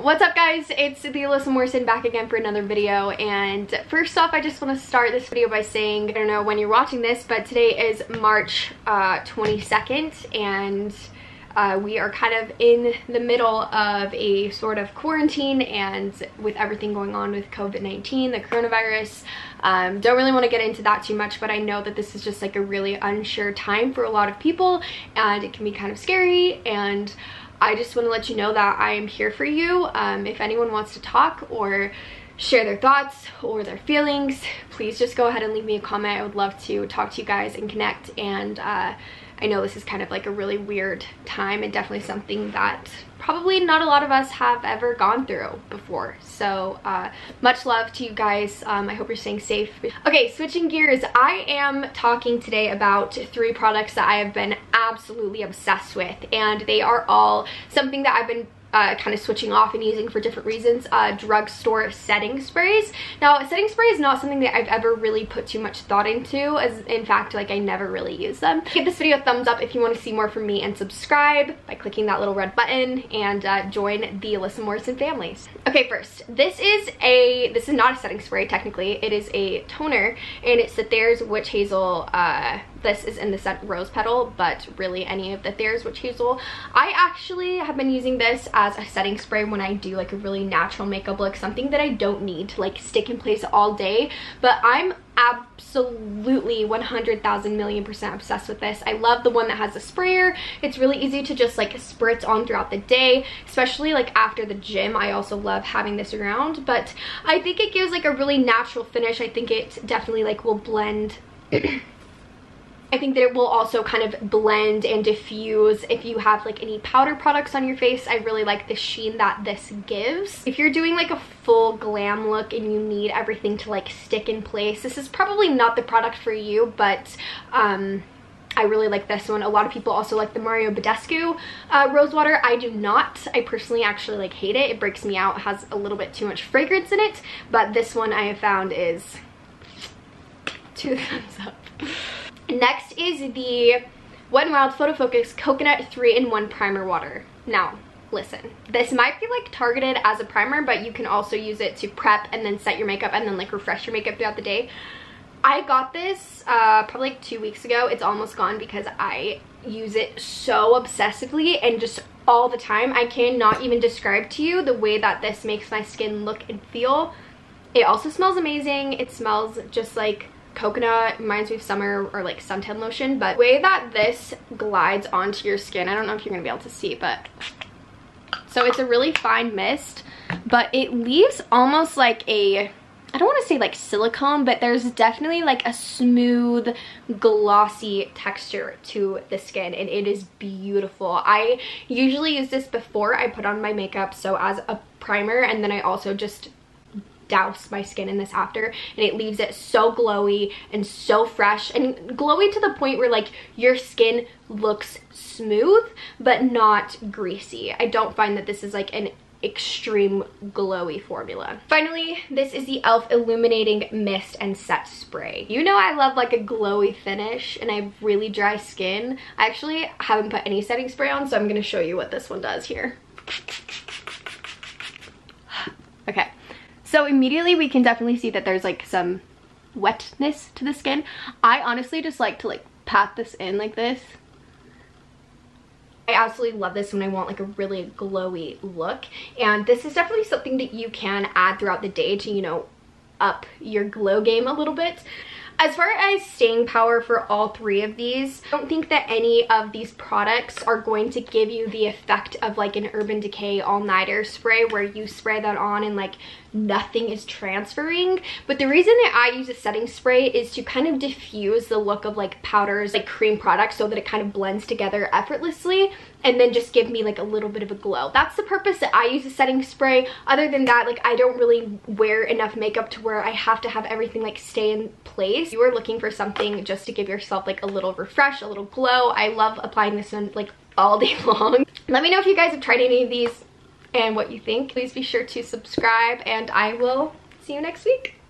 What's up guys, it's the Alyssa Morrison back again for another video, and first off I just want to start this video by saying, I don't know when you're watching this, but today is March 22nd and we are kind of in the middle of a sort of quarantine, and with everything going on with COVID-19, the coronavirus, don't really want to get into that too much, but I know that this is just like a really unsure time for a lot of people and it can be kind of scary, and I just want to let you know that I am here for you. If anyone wants to talk or share their thoughts or their feelings, please just go ahead and leave me a comment. I would love to talk to you guys and connect, and I know this is kind of like a really weird time and definitely something that probably not a lot of us have ever gone through before. So much love to you guys. I hope you're staying safe. Okay, switching gears, I am talking today about 3 products that I have been absolutely obsessed with, and they are all something that I've been kind of switching off and using for different reasons. Drugstore setting sprays. Now, a setting spray is not something that I've ever really put too much thought into, as in fact, like I never really use them. Give this video a thumbs up if you want to see more from me, and subscribe by clicking that little red button, and join the Alyssa Morrison family. Okay, first, this is not a setting spray technically. It is a toner, and it's the Thayers Witch Hazel. This is in the scent Rose Petal, but really any of the Thayers Witch Hazel. I actually have been using this as a setting spray when I do like a really natural makeup look, something that I don't need to like stick in place all day, but I'm absolutely 100,000,000,000% obsessed with this. I love the one that has a sprayer. It's really easy to just like spritz on throughout the day, especially like after the gym. I also love having this around, but I think it gives like a really natural finish. I think it definitely like will blend I think that it will also kind of blend and diffuse if you have like any powder products on your face. I really like the sheen that this gives. If you're doing like a full glam look and you need everything to like stick in place, this is probably not the product for you, but I really like this one. A lot of people also like the Mario Badescu Rose Water. I do not. I personally actually like hate it. It breaks me out. It has a little bit too much fragrance in it, but this one I have found is 2 thumbs up. Next is the Wet n Wild Photo Focus Coconut 3-in-1 Primer Water. Now, listen, this might be like targeted as a primer, but you can also use it to prep and then set your makeup and then like refresh your makeup throughout the day. I got this probably like 2 weeks ago. It's almost gone because I use it so obsessively and just all the time. I cannot even describe to you the way that this makes my skin look and feel. It also smells amazing. It smells just like coconut, reminds me of summer or like suntan lotion, but the way that this glides onto your skin, I don't know if you're gonna be able to see, but so it's a really fine mist, but it leaves almost like a, I don't want to say like silicone, but there's definitely like a smooth glossy texture to the skin, and it is beautiful. I usually use this before I put on my makeup, so as a primer, and then I also just douse my skin in this after, and it leaves it so glowy and so fresh, and glowy to the point where like your skin looks smooth but not greasy. I don't find that this is like an extreme glowy formula. Finally, this is the e.l.f. Illuminating Mist and Set Spray. You know I love like a glowy finish, and I have really dry skin. I actually haven't put any setting spray on, so I'm gonna show you what this one does here. Okay. So immediately we can definitely see that there's like some wetness to the skin. I honestly just like to like pat this in like this. I absolutely love this when I want like a really glowy look, and this is definitely something that you can add throughout the day to, you know, up your glow game a little bit. As far as staying power for all 3 of these, I don't think that any of these products are going to give you the effect of like an Urban Decay all-nighter spray where you spray that on and like nothing is transferring. But the reason that I use a setting spray is to kind of diffuse the look of like powders, like cream products, so that it kind of blends together effortlessly, and then just give me like a little bit of a glow. That's the purpose that I use a setting spray. Other than that, like I don't really wear enough makeup to where I have to have everything like stay in place. If you are looking for something just to give yourself like a little refresh, a little glow, I love applying this one like all day long. Let me know if you guys have tried any of these and what you think. Please be sure to subscribe, and I will see you next week.